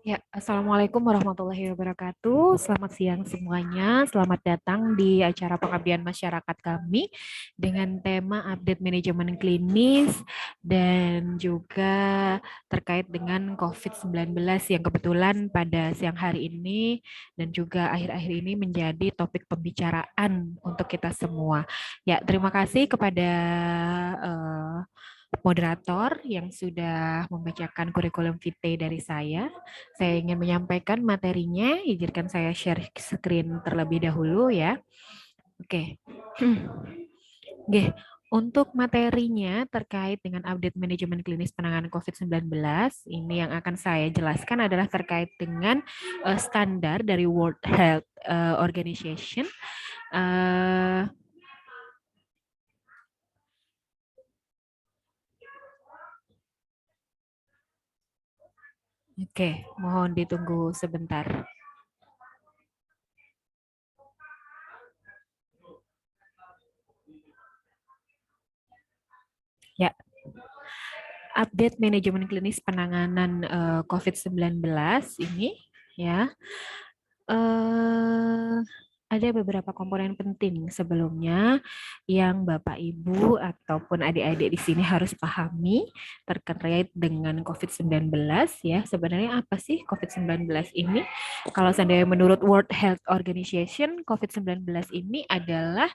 Ya, Assalamualaikum warahmatullahi wabarakatuh. Selamat siang semuanya. Selamat datang di acara pengabdian masyarakat kami dengan tema update manajemen klinis dan juga terkait dengan COVID-19 yang kebetulan pada siang hari ini dan juga akhir-akhir ini menjadi topik pembicaraan untuk kita semua. Ya, terima kasih kepada eh, moderator yang sudah membacakan kurikulum vitae dari saya. Saya ingin menyampaikan materinya, izinkan saya share screen terlebih dahulu ya. Oke. Oke. Untuk materinya terkait dengan update manajemen klinis penanganan COVID-19, ini yang akan saya jelaskan adalah terkait dengan standar dari World Health Organization. Uh, Oke, mohon ditunggu sebentar. Ya, update manajemen klinis penanganan COVID-19 ini ya. eh ada beberapa komponen penting sebelumnya yang Bapak Ibu ataupun adik-adik di sini harus pahami terkait dengan COVID-19 ya. Sebenarnya apa sih COVID-19 ini? Kalau seandainya menurut World Health Organization, COVID-19 ini adalah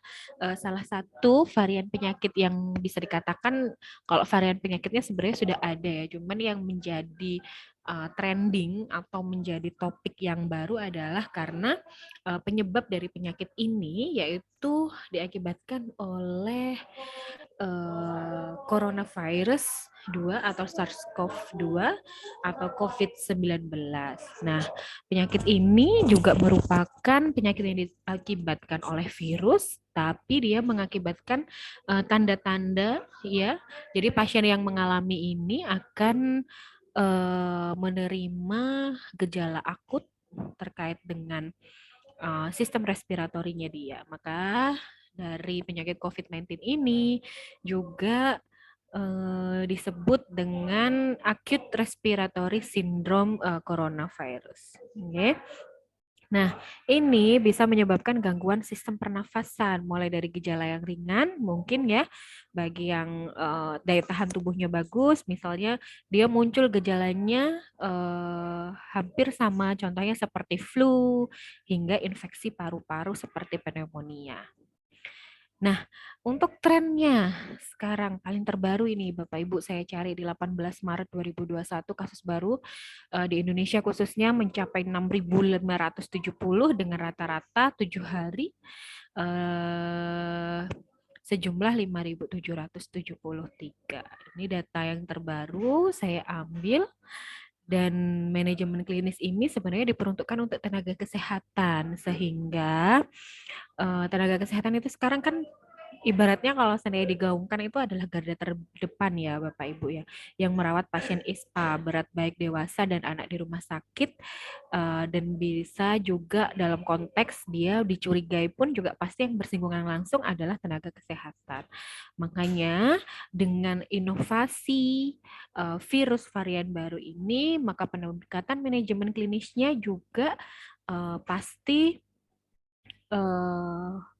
salah satu varian penyakit yang bisa dikatakan kalau varian penyakitnya sebenarnya sudah ada ya, cuman yang menjadi trending atau menjadi topik yang baru adalah karena penyebab dari penyakit ini yaitu diakibatkan oleh coronavirus 2 atau SARS-CoV-2 atau COVID-19. Nah, penyakit ini juga merupakan penyakit yang diakibatkan oleh virus, tapi dia mengakibatkan tanda-tanda ya. Jadi pasien yang mengalami ini akan menerima gejala akut terkait dengan sistem respiratorinya dia. Maka dari penyakit COVID-19 ini juga disebut dengan acute respiratory syndrome coronavirus. Okay. Nah, ini bisa menyebabkan gangguan sistem pernafasan, mulai dari gejala yang ringan, mungkin ya, bagi yang daya tahan tubuhnya bagus, misalnya dia muncul gejalanya hampir sama, contohnya seperti flu, hingga infeksi paru-paru seperti pneumonia. Nah, untuk trennya sekarang paling terbaru ini Bapak Ibu saya cari di 18 Maret 2021 kasus baru di Indonesia khususnya mencapai 6.570 dengan rata-rata 7 hari eh, sejumlah 5.773. Ini data yang terbaru saya ambil dan manajemen klinis ini sebenarnya diperuntukkan untuk tenaga kesehatan sehingga tenaga kesehatan itu sekarang kan ibaratnya kalau seandainya digaungkan itu adalah garda terdepan ya Bapak Ibu ya, yang merawat pasien ISPA berat baik dewasa dan anak di rumah sakit dan bisa juga dalam konteks dia dicurigai pun juga pasti yang bersinggungan langsung adalah tenaga kesehatan. Makanya dengan inovasi virus varian baru ini maka pendekatan manajemen klinisnya juga pasti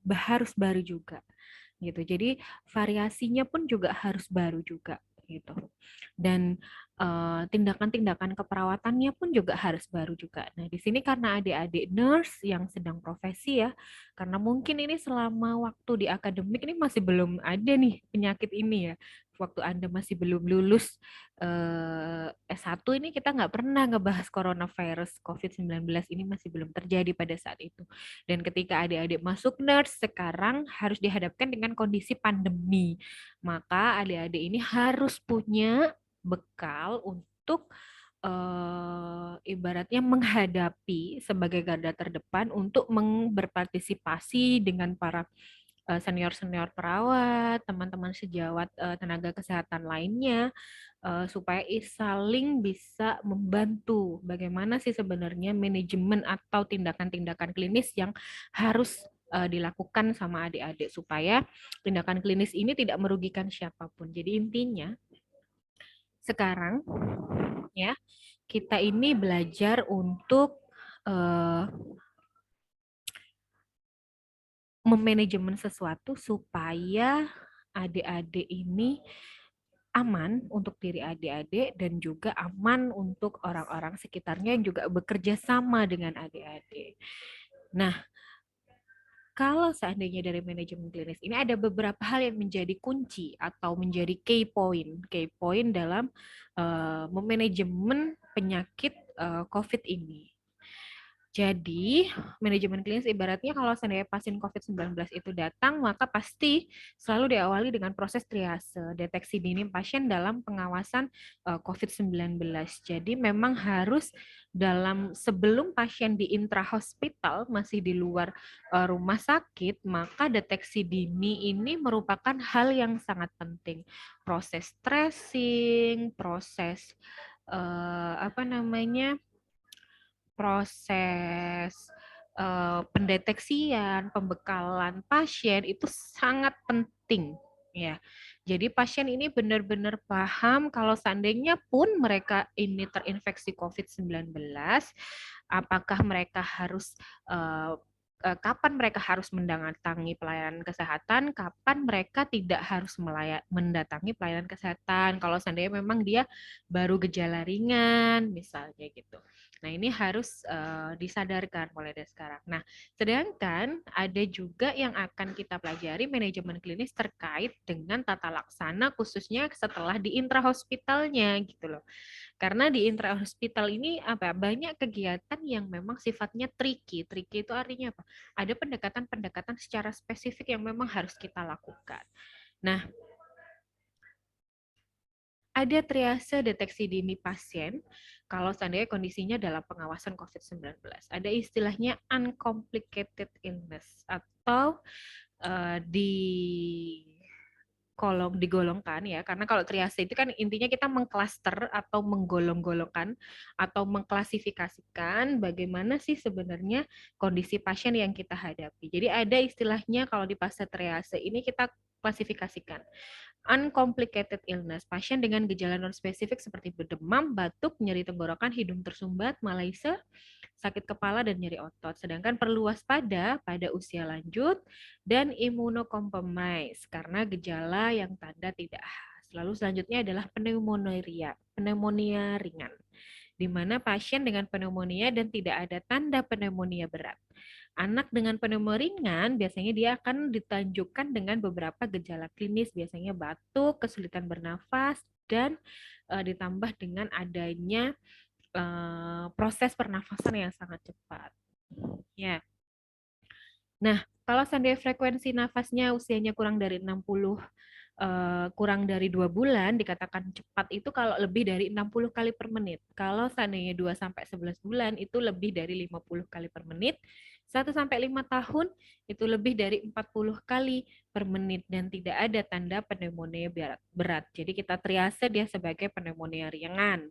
harus baru juga gitu. Jadi variasinya pun juga harus baru juga gitu. Dan tindakan-tindakan keperawatannya pun juga harus baru juga. Nah, di sini karena adik-adik nurse yang sedang profesi ya, karena mungkin ini selama waktu di akademik ini masih belum ada nih penyakit ini ya. Waktu Anda masih belum lulus S1 ini kita nggak pernah ngebahas coronavirus COVID-19 ini masih belum terjadi pada saat itu. Dan ketika adik-adik masuk nurse sekarang harus dihadapkan dengan kondisi pandemi. Maka adik-adik ini harus punya bekal untuk ibaratnya menghadapi sebagai garda terdepan untuk berpartisipasi dengan para senior-senior perawat, teman-teman sejawat tenaga kesehatan lainnya, supaya saling bisa membantu bagaimana sih sebenarnya manajemen atau tindakan-tindakan klinis yang harus dilakukan sama adik-adik supaya tindakan klinis ini tidak merugikan siapapun. Jadi intinya sekarang ya kita ini belajar untuk memanajemen sesuatu supaya adik-adik ini aman untuk diri adik-adik dan juga aman untuk orang-orang sekitarnya yang juga bekerja sama dengan adik-adik. Nah, kalau seandainya dari manajemen klinis ini ada beberapa hal yang menjadi kunci atau menjadi key point dalam memanajemen penyakit COVID ini. Jadi, manajemen klinis ibaratnya kalau seandainya pasien COVID-19 itu datang, maka pasti selalu diawali dengan proses triase, deteksi dini pasien dalam pengawasan COVID-19. Jadi, memang harus sebelum pasien di intrahospital, masih di luar rumah sakit, maka deteksi dini ini merupakan hal yang sangat penting. Proses tracing, proses proses pendeteksian, pembekalan pasien itu sangat penting ya. Jadi pasien ini benar-benar paham kalau seandainya pun mereka ini terinfeksi COVID-19, apakah mereka harus kapan mereka harus mendatangi pelayanan kesehatan, kapan mereka tidak harus mendatangi pelayanan kesehatan. Kalau seandainya memang dia baru gejala ringan, misalnya gitu. Nah, ini harus disadarkan mulai dari sekarang. Nah, sedangkan ada juga yang akan kita pelajari manajemen klinis terkait dengan tata laksana khususnya setelah di intrahospitalnya gitu loh. Karena di intrahospital ini banyak kegiatan yang memang sifatnya tricky. Tricky itu artinya apa? Ada pendekatan-pendekatan secara spesifik yang memang harus kita lakukan. Nah, ada triase deteksi dini pasien kalau seandainya kondisinya dalam pengawasan COVID-19. Ada istilahnya uncomplicated illness atau di digolongkan ya, karena kalau triase itu kan intinya kita mengklaster atau menggolong-golongkan atau mengklasifikasikan bagaimana sih sebenarnya kondisi pasien yang kita hadapi. Jadi ada istilahnya kalau di fase triase ini kita klasifikasikan uncomplicated illness, pasien dengan gejala non-spesifik seperti berdemam, batuk, nyeri tenggorokan, hidung tersumbat, malaise, sakit kepala, dan nyeri otot. Sedangkan perlu waspada pada usia lanjut dan imunokompromis karena gejala yang tanda tidak khas. Lalu selanjutnya adalah pneumonia ringan, di mana pasien dengan pneumonia dan tidak ada tanda pneumonia berat. Anak dengan pneumonia ringan biasanya dia akan ditunjukkan dengan beberapa gejala klinis, biasanya batuk, kesulitan bernafas, dan ditambah dengan adanya proses pernafasan yang sangat cepat. Ya. Nah, kalau seandainya frekuensi nafasnya usianya kurang dari 60 kurang dari 2 bulan dikatakan cepat itu kalau lebih dari 60 kali per menit. Kalau seandainya 2 sampai 11 bulan itu lebih dari 50 kali per menit. 1 sampai 5 tahun itu lebih dari 40 kali per menit dan tidak ada tanda pneumonia berat. Jadi kita triase dia sebagai pneumonia ringan.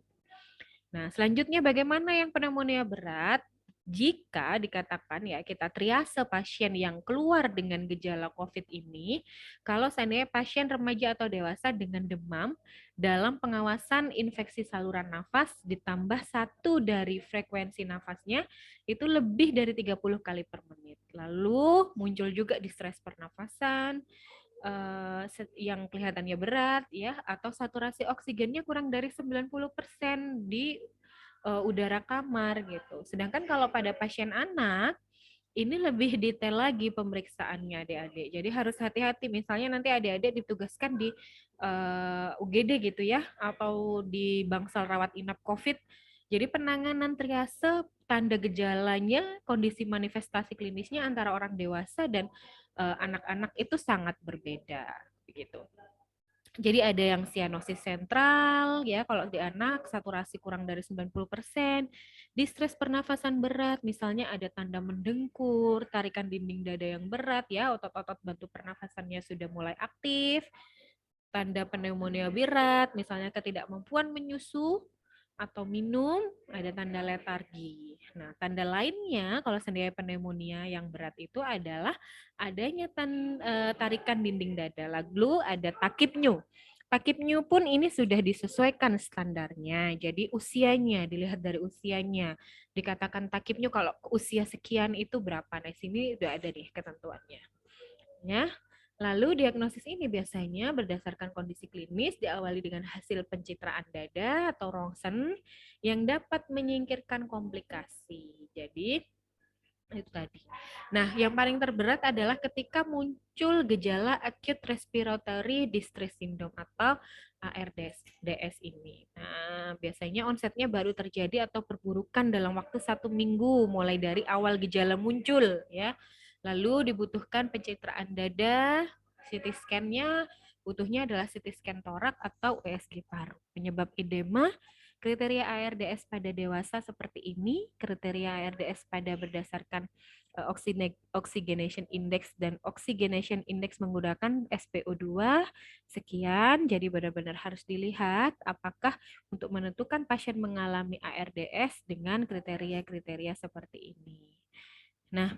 Nah, selanjutnya bagaimana yang pneumonia berat? Jika dikatakan ya kita triase pasien yang keluar dengan gejala COVID ini, kalau seandainya pasien remaja atau dewasa dengan demam dalam pengawasan infeksi saluran nafas ditambah satu dari frekuensi nafasnya itu lebih dari 30 kali per menit. Lalu muncul juga distres pernafasan, yang kelihatannya berat ya atau saturasi oksigennya kurang dari 90% di udara kamar gitu. Sedangkan kalau pada pasien anak ini lebih detail lagi pemeriksaannya adik-adik. Jadi harus hati-hati misalnya nanti adik-adik ditugaskan di UGD gitu ya atau di bangsal rawat inap COVID. Jadi penanganan triase tanda gejalanya, kondisi manifestasi klinisnya antara orang dewasa dan anak-anak itu sangat berbeda begitu. Jadi ada yang sianosis sentral ya kalau di anak saturasi kurang dari 90%, distres pernafasan berat misalnya ada tanda mendengkur, tarikan dinding dada yang berat ya, otot-otot bantu pernafasannya sudah mulai aktif, tanda pneumonia berat misalnya ketidakmampuan menyusu atau minum, ada tanda letargi. Nah, tanda lainnya kalau seandainya pneumonia yang berat itu adalah adanya tarikan dinding dada. Lalu ada takipnyu. Takipnya pun ini sudah disesuaikan standarnya. Jadi usianya dilihat dari usianya. Dikatakan takipnya kalau usia sekian itu berapa. Nah, di sini udah ada nih ketentuannya. Ya. Lalu diagnosis ini biasanya berdasarkan kondisi klinis diawali dengan hasil pencitraan dada atau rongsen yang dapat menyingkirkan komplikasi. Jadi itu tadi. Nah, yang paling terberat adalah ketika muncul gejala acute respiratory distress syndrome atau ARDS ini. Nah, biasanya onsetnya baru terjadi atau perburukan dalam waktu 1 minggu mulai dari awal gejala muncul ya. Lalu dibutuhkan pencitraan dada, CT scan-nya butuhnya adalah CT scan torak atau USG paru. Penyebab edema, kriteria ARDS pada dewasa seperti ini, kriteria ARDS pada berdasarkan oxygenation index dan oxygenation index menggunakan SpO2 sekian. Jadi benar-benar harus dilihat apakah untuk menentukan pasien mengalami ARDS dengan kriteria-kriteria seperti ini. Nah,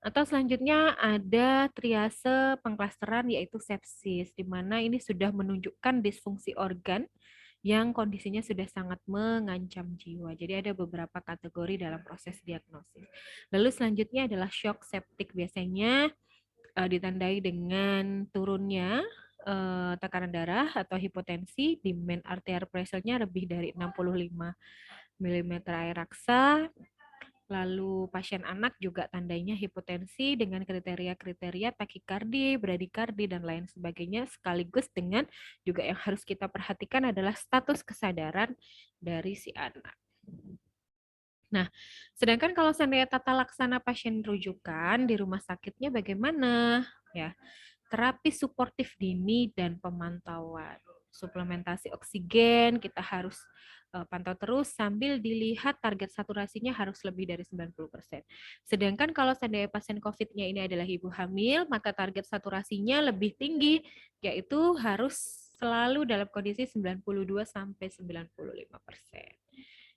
atau selanjutnya ada triase pengklasteran yaitu sepsis, di mana ini sudah menunjukkan disfungsi organ yang kondisinya sudah sangat mengancam jiwa. Jadi ada beberapa kategori dalam proses diagnosis. Lalu selanjutnya adalah shock septic, biasanya ditandai dengan turunnya tekanan darah atau hipotensi, demand arterial pressure-nya lebih dari 65 mm air raksa. Lalu pasien anak juga tandanya hipotensi dengan kriteria-kriteria takikardi, bradikardi, dan lain sebagainya, sekaligus dengan juga yang harus kita perhatikan adalah status kesadaran dari si anak. Nah, sedangkan kalau seandainya tata laksana pasien rujukan di rumah sakitnya bagaimana? Ya, terapi suportif dini dan pemantauan. Suplementasi oksigen kita harus pantau terus sambil dilihat target saturasinya harus lebih dari 90%. Sedangkan kalau seandainya pasien COVID-nya ini adalah ibu hamil, maka target saturasinya lebih tinggi, yaitu harus selalu dalam kondisi 92 sampai 95%.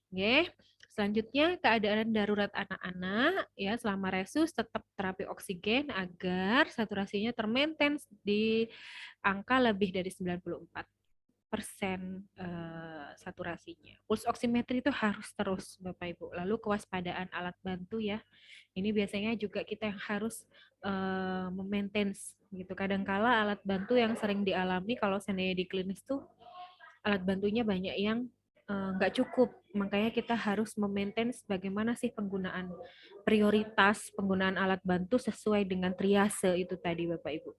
Oke. Selanjutnya keadaan darurat anak-anak ya, selama resus tetap terapi oksigen agar saturasinya termaintain di angka lebih dari 94% saturasinya. Puls oximetri itu harus terus Bapak Ibu. Lalu kewaspadaan alat bantu ya. Ini biasanya juga kita yang harus memaintain gitu. Kadangkala alat bantu yang sering dialami kalau seandainya di klinis tuh alat bantunya banyak yang nggak cukup, makanya kita harus memaintain bagaimana sih penggunaan prioritas penggunaan alat bantu sesuai dengan triase itu tadi Bapak Ibu.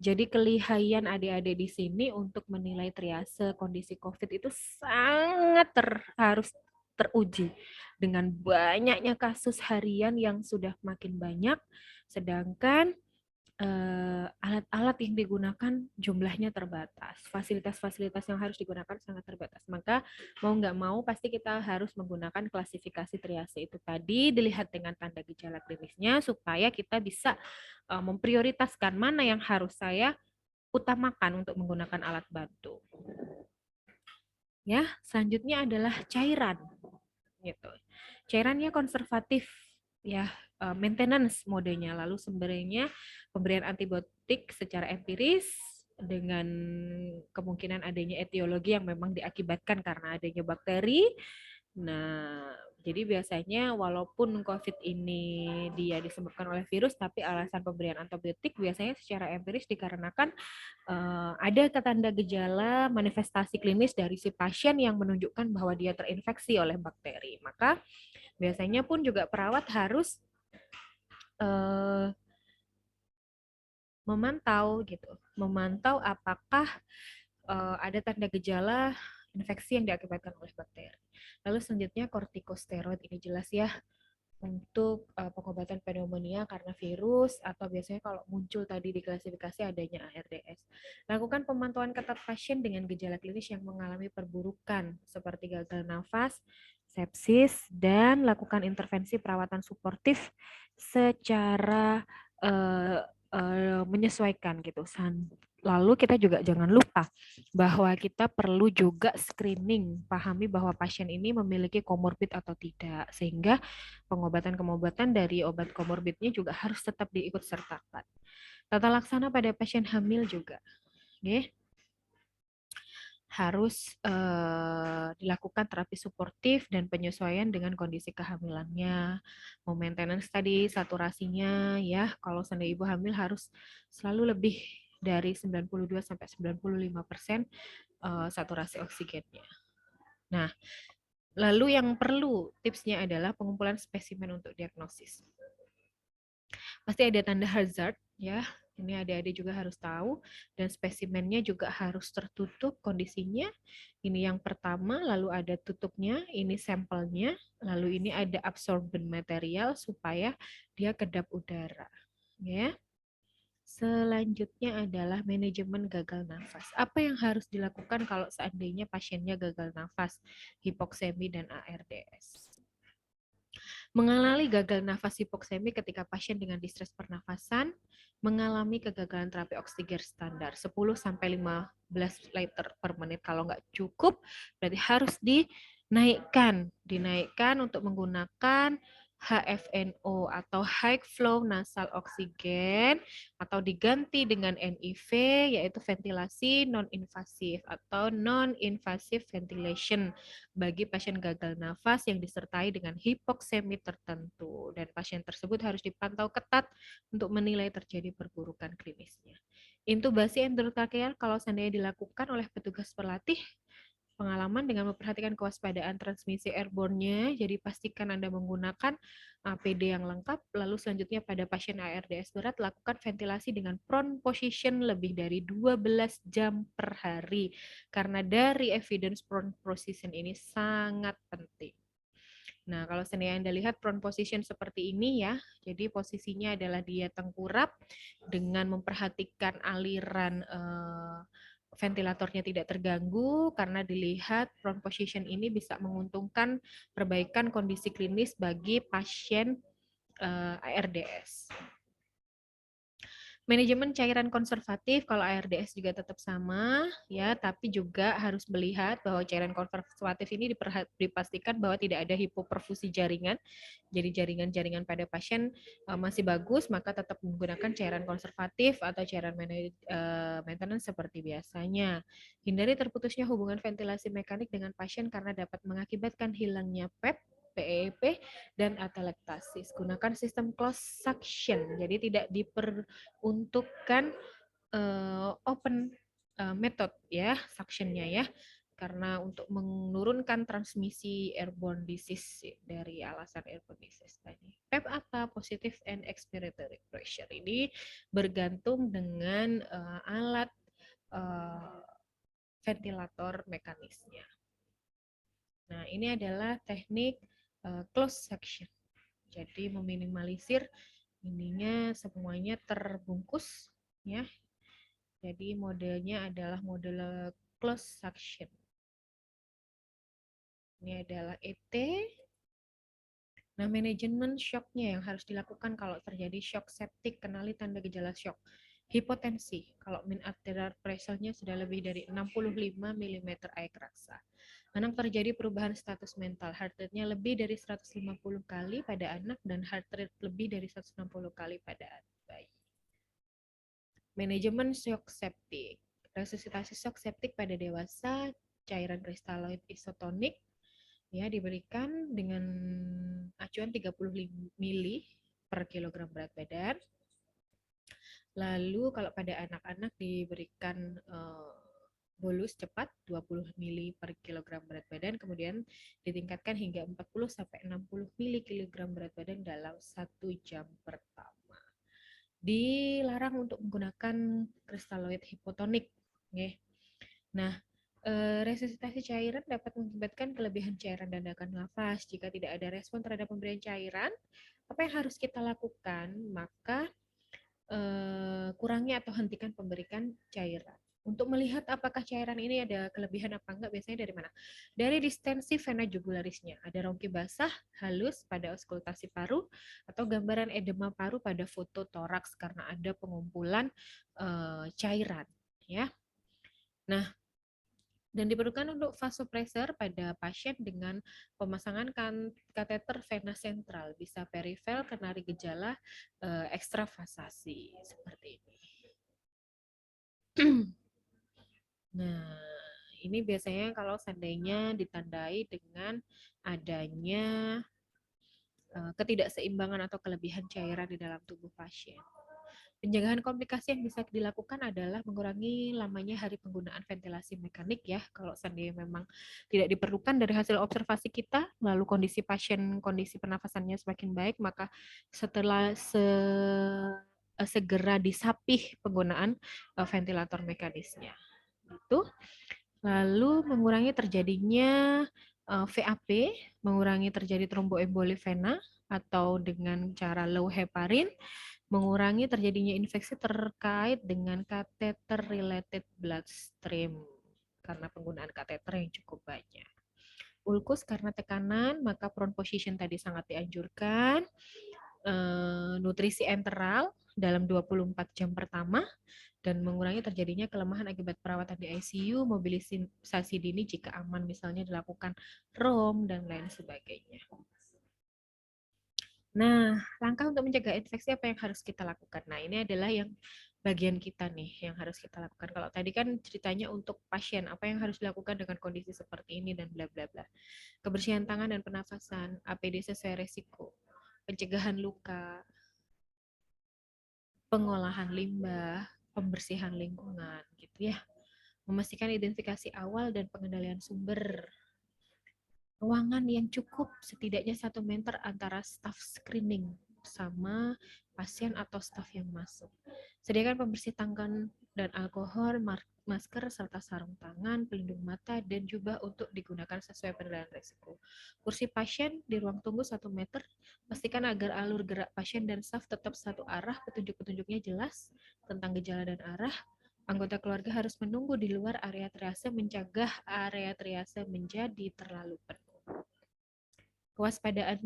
Jadi kelihayan adik-adik di sini untuk menilai triase kondisi COVID itu sangat harus teruji dengan banyaknya kasus harian yang sudah makin banyak, sedangkan alat-alat yang digunakan jumlahnya terbatas. Fasilitas-fasilitas yang harus digunakan sangat terbatas. Maka mau nggak mau pasti kita harus menggunakan klasifikasi triase itu tadi, dilihat dengan tanda gejala klinisnya supaya kita bisa memprioritaskan mana yang harus saya utamakan untuk menggunakan alat bantu. Ya, selanjutnya adalah cairan. Gitu. Cairannya konservatif ya, maintenance modenya. Lalu sumbernya pemberian antibiotik secara empiris dengan kemungkinan adanya etiologi yang memang diakibatkan karena adanya bakteri. Nah, jadi biasanya walaupun COVID ini dia disebabkan oleh virus, tapi alasan pemberian antibiotik biasanya secara empiris dikarenakan ada tanda gejala manifestasi klinis dari si pasien yang menunjukkan bahwa dia terinfeksi oleh bakteri. Maka biasanya pun juga perawat harus memantau apakah ada tanda gejala infeksi yang diakibatkan oleh bakteri. Lalu selanjutnya kortikosteroid, ini jelas ya untuk pengobatan pneumonia karena virus atau biasanya kalau muncul tadi di klasifikasi adanya ARDS. Lakukan pemantauan ketat pasien dengan gejala klinis yang mengalami perburukan seperti gagal nafas, sepsis, dan lakukan intervensi perawatan suportif secara menyesuaikan gitu. Lalu kita juga jangan lupa bahwa kita perlu juga screening, pahami bahwa pasien ini memiliki komorbid atau tidak, sehingga pengobatan-pengobatan dari obat komorbidnya juga harus tetap diikut sertakan. Tata laksana pada pasien hamil juga. Oke. harus dilakukan terapi suportif dan penyesuaian dengan kondisi kehamilannya, maintenance tadi saturasinya ya. Kalau seandainya ibu hamil harus selalu lebih dari 92 sampai 95% saturasi oksigennya. Nah, lalu yang perlu tipsnya adalah pengumpulan spesimen untuk diagnosis. Pasti ada tanda hazard ya. Ini adik-adik juga harus tahu, dan spesimennya juga harus tertutup kondisinya. Ini yang pertama, lalu ada tutupnya, ini sampelnya, lalu ini ada absorbent material supaya dia kedap udara. Ya. Selanjutnya adalah manajemen gagal nafas. Apa yang harus dilakukan kalau seandainya pasiennya gagal nafas, hipoksemi dan ARDS? Mengalami gagal nafas hipoksemi ketika pasien dengan distres pernafasan mengalami kegagalan terapi oksigen standar 10 sampai 15 liter per menit. Kalau nggak cukup, berarti harus dinaikkan untuk menggunakan HFNO atau High Flow Nasal Oxygen, atau diganti dengan NIV yaitu ventilasi non-invasif atau non-invasive ventilation bagi pasien gagal nafas yang disertai dengan hipoksemi tertentu, dan pasien tersebut harus dipantau ketat untuk menilai terjadi perburukan klinisnya. Intubasi endotrakeal kalau seandainya dilakukan oleh petugas pelatih pengalaman dengan memperhatikan kewaspadaan transmisi airborne-nya, jadi pastikan Anda menggunakan APD yang lengkap. Lalu selanjutnya pada pasien ARDS berat, lakukan ventilasi dengan prone position lebih dari 12 jam per hari. Karena dari evidence prone position ini sangat penting. Nah, kalau seandainya Anda lihat prone position seperti ini ya, jadi posisinya adalah dia tengkurap dengan memperhatikan aliran ventilatornya tidak terganggu, karena dilihat prone position ini bisa menguntungkan perbaikan kondisi klinis bagi pasien ARDS. Manajemen cairan konservatif kalau ARDS juga tetap sama ya, tapi juga harus melihat bahwa cairan konservatif ini dipastikan bahwa tidak ada hipoperfusi jaringan. Jadi jaringan-jaringan pada pasien masih bagus, maka tetap menggunakan cairan konservatif atau cairan maintenance seperti biasanya. Hindari terputusnya hubungan ventilasi mekanik dengan pasien karena dapat mengakibatkan hilangnya PEP dan atelektasis. Gunakan sistem closed suction, jadi tidak diperuntukkan open method ya, suctionnya ya, karena untuk menurunkan transmisi airborne disease dari alasan airborne disease tadi. PEP apa? Positive and expiratory pressure. Ini bergantung dengan alat ventilator mekanisnya. Nah, ini adalah teknik closed section. Jadi meminimalisir ininya semuanya terbungkus ya. Jadi modelnya adalah model closed suction. Ini adalah ET. Nah, manajemen shocknya yang harus dilakukan kalau terjadi shock septik, kenali tanda gejala shock. Hipotensi, kalau mean arterial pressure-nya sudah lebih dari 65 mm air raksa. Anak terjadi perubahan status mental, heart rate-nya lebih dari 150 kali pada anak dan heart rate lebih dari 160 kali pada bayi. Manajemen shock septik, resusitasi shock septik pada dewasa, cairan kristaloid isotonik ya diberikan dengan acuan 30 mili per kilogram berat badan. Lalu kalau pada anak-anak diberikan bolus cepat 20 mili per kilogram berat badan, kemudian ditingkatkan hingga 40 sampai 60 mili kilogram berat badan dalam 1 jam pertama. Dilarang untuk menggunakan kristaloid hipotonik. Nah, resusitasi cairan dapat mengakibatkan kelebihan cairan dan dakan nafas. Jika tidak ada respon terhadap pemberian cairan, apa yang harus kita lakukan? Maka kurangi atau hentikan pemberian cairan. Untuk melihat apakah cairan ini ada kelebihan apa enggak, biasanya dari mana? Dari distensi vena jugularisnya. Ada rongki basah, halus pada auskultasi paru, atau gambaran edema paru pada foto toraks karena ada pengumpulan cairan. Ya. Nah, dan diperlukan untuk vasopressor pada pasien dengan pemasangan kateter vena sentral, bisa perivel karena ada gejala ekstravasasi seperti ini. Nah, ini biasanya kalau seandainya ditandai dengan adanya ketidakseimbangan atau kelebihan cairan di dalam tubuh pasien. Pencegahan komplikasi yang bisa dilakukan adalah mengurangi lamanya hari penggunaan ventilasi mekanik ya. Kalau seandainya memang tidak diperlukan dari hasil observasi kita, lalu kondisi pasien, kondisi pernafasannya semakin baik, maka setelah segera disapih penggunaan ventilator mekanisnya. Itu. Lalu mengurangi terjadinya VAP, mengurangi terjadi tromboemboli vena atau dengan cara low heparin, mengurangi terjadinya infeksi terkait dengan catheter related bloodstream karena penggunaan kateter yang cukup banyak. Ulkus karena tekanan, maka prone position tadi sangat dianjurkan. Nutrisi enteral dalam 24 jam pertama dan mengurangi terjadinya kelemahan akibat perawatan di ICU, mobilisasi dini jika aman misalnya dilakukan ROM dan lain sebagainya. Nah, langkah untuk mencegah infeksi apa yang harus kita lakukan? Nah, ini adalah yang bagian kita nih yang harus kita lakukan. Kalau tadi kan ceritanya untuk pasien, apa yang harus dilakukan dengan kondisi seperti ini dan bla bla bla. Kebersihan tangan dan pernafasan, APD sesuai resiko, pencegahan luka, pengolahan limbah, pembersihan lingkungan gitu ya. Memastikan identifikasi awal dan pengendalian sumber. Ruangan yang cukup setidaknya 1 meter antara staff screening sama pasien atau staf yang masuk. Sediakan pembersih tangan dan alkohol, masker, serta sarung tangan, pelindung mata, dan jubah untuk digunakan sesuai penilaian risiko. Kursi pasien di ruang tunggu 1 meter, pastikan agar alur gerak pasien dan staf tetap satu arah, petunjuk-petunjuknya jelas tentang gejala dan arah. Anggota keluarga harus menunggu di luar area triase mencegah area triase menjadi terlalu penuh. Kewaspadaan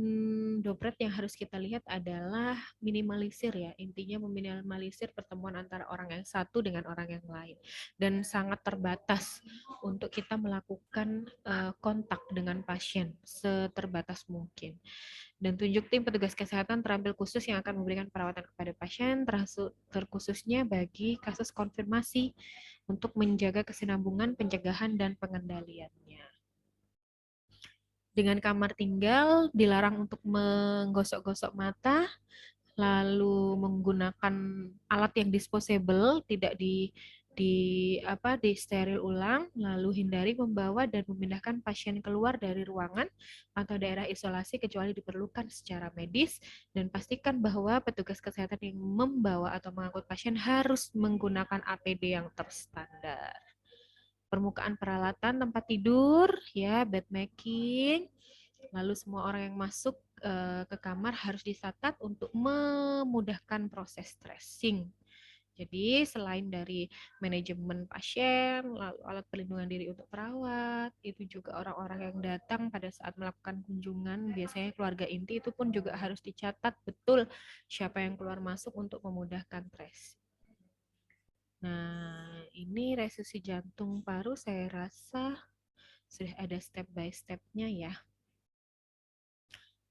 Dobret yang harus kita lihat adalah minimalisir ya. Intinya meminimalisir pertemuan antara orang yang satu dengan orang yang lain. Dan sangat terbatas untuk kita melakukan kontak dengan pasien seterbatas mungkin. Dan tunjuk tim petugas kesehatan terampil khusus yang akan memberikan perawatan kepada pasien, terkhususnya bagi kasus konfirmasi untuk menjaga kesinambungan, pencegahan, dan pengendaliannya. Dengan kamar tinggal, dilarang untuk menggosok-gosok mata, lalu menggunakan alat yang disposable, tidak di steril ulang, lalu hindari membawa dan memindahkan pasien keluar dari ruangan atau daerah isolasi kecuali diperlukan secara medis, dan pastikan bahwa petugas kesehatan yang membawa atau mengangkut pasien harus menggunakan APD yang terstandar. Permukaan peralatan tempat tidur, ya, bed making, lalu semua orang yang masuk ke kamar harus dicatat untuk memudahkan proses tracing. Jadi selain dari manajemen pasien, lalu alat pelindungan diri untuk perawat, itu juga orang-orang yang datang pada saat melakukan kunjungan, biasanya keluarga inti itu pun juga harus dicatat betul siapa yang keluar masuk untuk memudahkan tracing. Nah, ini resusi jantung paru saya rasa sudah ada step by step-nya ya.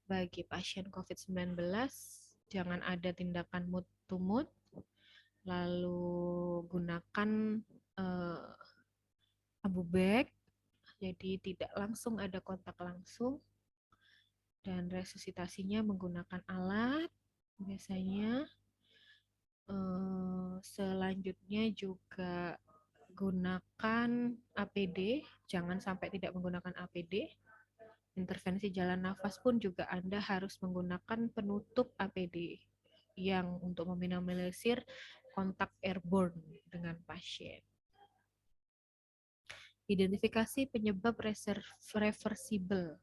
Bagi pasien COVID-19, jangan ada tindakan mood to mood, lalu gunakan abu bag, jadi tidak langsung ada kontak langsung, dan resusitasinya menggunakan alat, biasanya. Selanjutnya juga gunakan APD, jangan sampai tidak menggunakan APD. Intervensi jalan nafas pun juga Anda harus menggunakan penutup APD yang untuk meminimalisir kontak airborne dengan pasien. Identifikasi penyebab reversible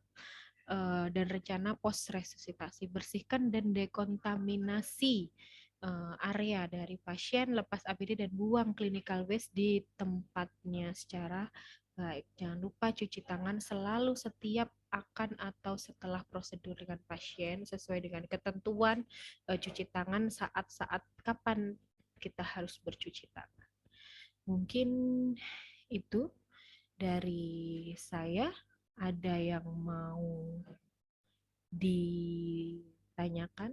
dan rencana post resusitasi, bersihkan dan dekontaminasi area dari pasien, lepas APD dan buang clinical waste di tempatnya secara baik. Jangan lupa cuci tangan selalu setiap akan atau setelah prosedur dengan pasien sesuai dengan ketentuan cuci tangan saat-saat kapan kita harus bercuci tangan. Mungkin itu dari saya. Ada yang mau ditanyakan?